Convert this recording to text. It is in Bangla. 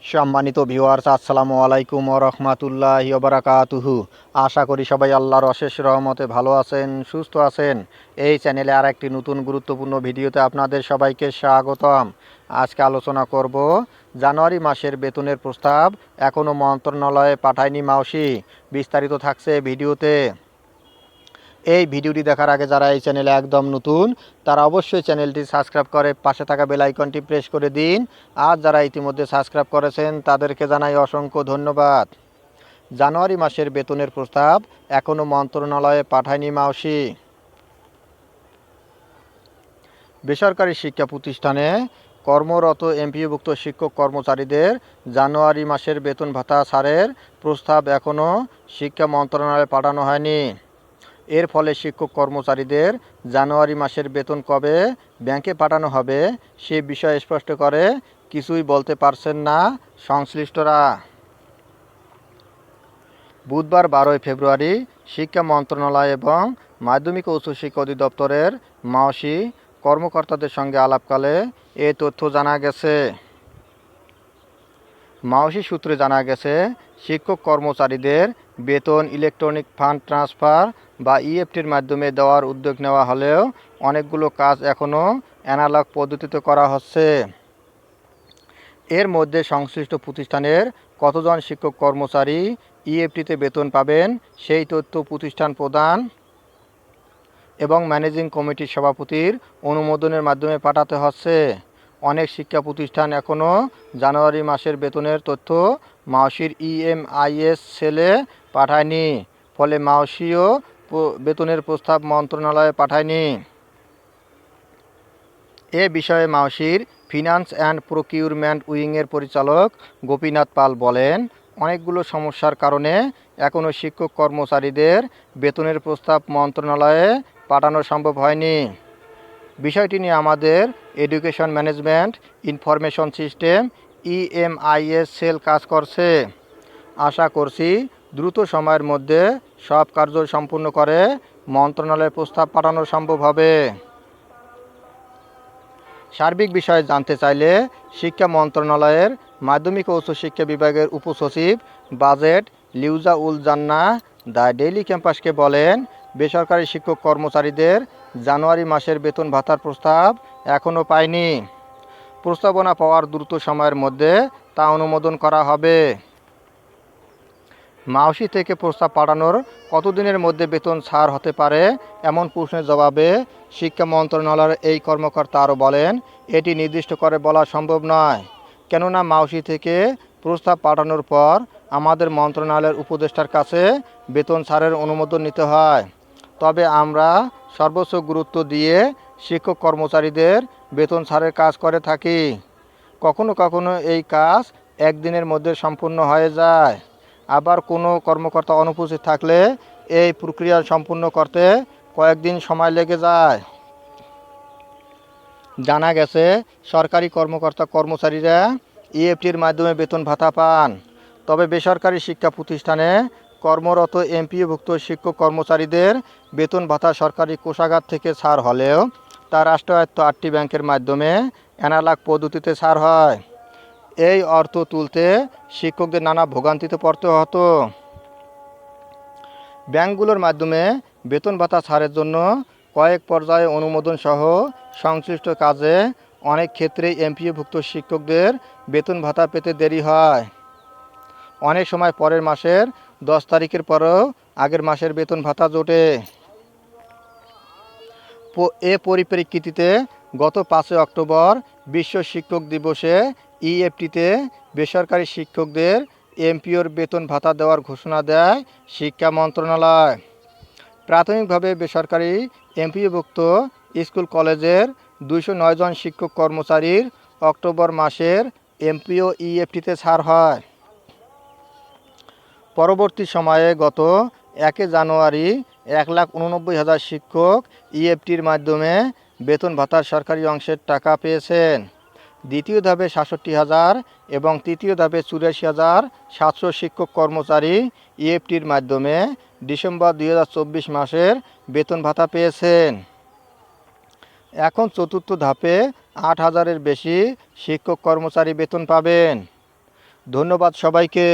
সম্মানিত ভিউয়ার্স, আসসালামু আলাইকুম ওয়া রাহমাতুল্লাহি ওয়া বারাকাতুহু। আশা করি সবাই আল্লাহর অশেষ রহমতে ভালো আছেন, সুস্থ আছেন। এই চ্যানেলে আর একটি নতুন গুরুত্বপূর্ণ ভিডিওতে আপনাদের সবাইকে স্বাগতম। আজকে আলোচনা করব জানুয়ারি মাসের বেতনের প্রস্তাব এখনও মন্ত্রণালয়ে পাঠায়নি মাউসি। বিস্তারিত থাকছে ভিডিওতে। এই ভিডিওটি দেখার আগে যারা এই চ্যানেলে একদম নতুন তারা অবশ্যই চ্যানেলটি সাবস্ক্রাইব করে পাশে থাকা বেল আইকনটি প্রেস করে দিন। আর যারা ইতিমধ্যে সাবস্ক্রাইব করেছেন তাদেরকে জানাই অসংখ্য ধন্যবাদ। জানুয়ারি মাসের বেতনের প্রস্তাব এখনও মন্ত্রণালয়ে পাঠায়নি মাউসি। বেসরকারি শিক্ষা প্রতিষ্ঠানে কর্মরত এমপিওভুক্ত শিক্ষক কর্মচারীদের জানুয়ারি মাসের বেতন ভাতা ছাড়ের প্রস্তাব এখনও শিক্ষা মন্ত্রণালয়ে পাঠানো হয়নি। এর ফলে শিক্ষক কর্মচারীদের জানুয়ারি মাসের বেতন কবে ব্যাংকে পাঠানো হবে সে বিষয়ে স্পষ্ট করে কিছুই বলতে পারছেন না সংশ্লিষ্টরা। বুধবার 12 ফেব্রুয়ারি শিক্ষা মন্ত্রণালয় এবং মাধ্যমিক ও উচ্চশিক্ষা অধিদপ্তরের মাওসি কর্মকর্তাদের সঙ্গে আলাপকালে এ তথ্য জানা গেছে। মাওসি সূত্রে জানা গেছে, শিক্ষক কর্মচারীদের বেতন ইলেকট্রনিক ফান্ড ট্রান্সফার বা ইএফটির মাধ্যমে দেওয়ার উদ্যোগ নেওয়া হলেও অনেকগুলো কাজ এখনও অ্যানালগ পদ্ধতিতে করা হচ্ছে। এর মধ্যে সংশ্লিষ্ট প্রতিষ্ঠানের কতজন শিক্ষক কর্মচারী ইএফটিতে বেতন পাবেন সেই তথ্য প্রতিষ্ঠান প্রধান এবং ম্যানেজিং কমিটির সভাপতির অনুমোদনের মাধ্যমে পাঠাতে হচ্ছে। অনেক শিক্ষা প্রতিষ্ঠান এখনও জানুয়ারি মাসের বেতনের তথ্য মাওসির ইএমআইএস সেলে পাঠায়নি। ফলে মাওসিও বেতনের প্রস্তাব মন্ত্রণালয়ে পাঠায়নি। এ বিষয়ে মাওসির ফিনান্স অ্যান্ড প্রকিউরমেন্ট উইংয়ের পরিচালক গোপীনাথ পাল বলেন, অনেকগুলো সমস্যার কারণে এখনও শিক্ষক কর্মচারীদের বেতনের প্রস্তাব মন্ত্রণালয়ে পাঠানো সম্ভব হয়নি। বিষয়টি নিয়ে আমাদের education management information system EMIS sell কাজ করছে। আশা করছি দ্রুত সময়ের মধ্যে সব কার্য সম্পূর্ণ করে মন্ত্রণালয়ে প্রস্তাব পাঠানো সম্ভব হবে। সার্বিক বিষয়ে জানতে চাইলে শিক্ষা মন্ত্রণালয়ের মাধ্যমিক ও উচ্চশিক্ষা বিভাগের উপসচিব budget লিউজা ul Jannah the daily ক্যাম্পাসকে বলেন, বেসরকারি শিক্ষক কর্মচারীদের জানুয়ারি মাসের বেতন ভাতার প্রস্তাব এখনও পায়নি। প্রস্তাবনা পাওয়ার দ্রুত সময়ের মধ্যে তা অনুমোদন করা হবে। মাওসি থেকে প্রস্তাব পাঠানোর কতদিনের মধ্যে বেতন ছাড় হতে পারে এমন প্রশ্নের জবাবে শিক্ষা মন্ত্রণালয়ের এই কর্মকর্তা আরও বলেন, এটি নির্দিষ্ট করে বলা সম্ভব নয়, কেননা মাওসি থেকে প্রস্তাব পাঠানোর পর আমাদের মন্ত্রণালয়ের উপদেষ্টার কাছে বেতন ছাড়ের অনুমোদন নিতে হয়। তবে আমরা সর্বোচ্চ গুরুত্ব দিয়ে শিক্ষক কর্মচারীদের বেতন ছাড়ের কাজ করে থাকি। কখনো কখনো এই কাজ একদিনের মধ্যে সম্পূর্ণ হয়ে যায়, আবার কোনো কর্মকর্তা অনুপস্থিত থাকলে এই প্রক্রিয়া সম্পূর্ণ করতে কয়েকদিন সময় লেগে যায়। জানা গেছে, সরকারি কর্মকর্তা কর্মচারীরা ইএফটির মাধ্যমে বেতন ভাতা পান। তবে বেসরকারি শিক্ষা প্রতিষ্ঠানে কর্মরত এমপিওভুক্ত শিক্ষক কর্মচারীদের বেতন ভাতা সরকারি কোষাগার থেকে ছাড় হলেও তা রাষ্ট্রায়ত্ত 8টি ব্যাংকের মাধ্যমে অ্যানালগ পদ্ধতিতে ছাড় হয়। এই অর্থ তুলতে শিক্ষকদের নানা ভোগান্তিতে পড়তে হতো। ব্যাংকগুলোর মাধ্যমে বেতন ভাতা ছাড়ের জন্য কয়েক পর্যায়ে অনুমোদন সহ সংশ্লিষ্ট কাজে অনেক ক্ষেত্রেই এমপিওভুক্ত শিক্ষকদের বেতন ভাতা পেতে দেরি হয়। অনেক সময় পরের মাসের 10 তারিখের পরেও আগের মাসের বেতন ভাতা জোটে। এ পরিপ্রেক্ষিতে গত 5 অক্টোবর বিশ্ব শিক্ষক দিবসে ইএফটিতে বেসরকারি শিক্ষকদের এমপিওর বেতন ভাতা দেওয়ার ঘোষণা দেয় শিক্ষা মন্ত্রণালয়। প্রাথমিকভাবে বেসরকারি এমপিওভুক্ত স্কুল কলেজের 209 জন শিক্ষক কর্মচারীর অক্টোবর মাসের এমপিও ইএফটিতে ছাড় হয়। পরবর্তী সময়ে গত 1 জানুয়ারি 1,89,000 শিক্ষক ইএফটির মাধ্যমে বেতন ভাতার সরকারি অংশের টাকা পেয়েছেন। দ্বিতীয় ধাপে 67,000 এবং তৃতীয় ধাপে 84,700 শিক্ষক কর্মচারী ইএফটির মাধ্যমে ডিসেম্বর 2024 মাসের বেতন ভাতা পেয়েছেন। এখন চতুর্থ ধাপে 8,000-এর বেশি শিক্ষক কর্মচারী বেতন পাবেন। ধন্যবাদ সবাইকে।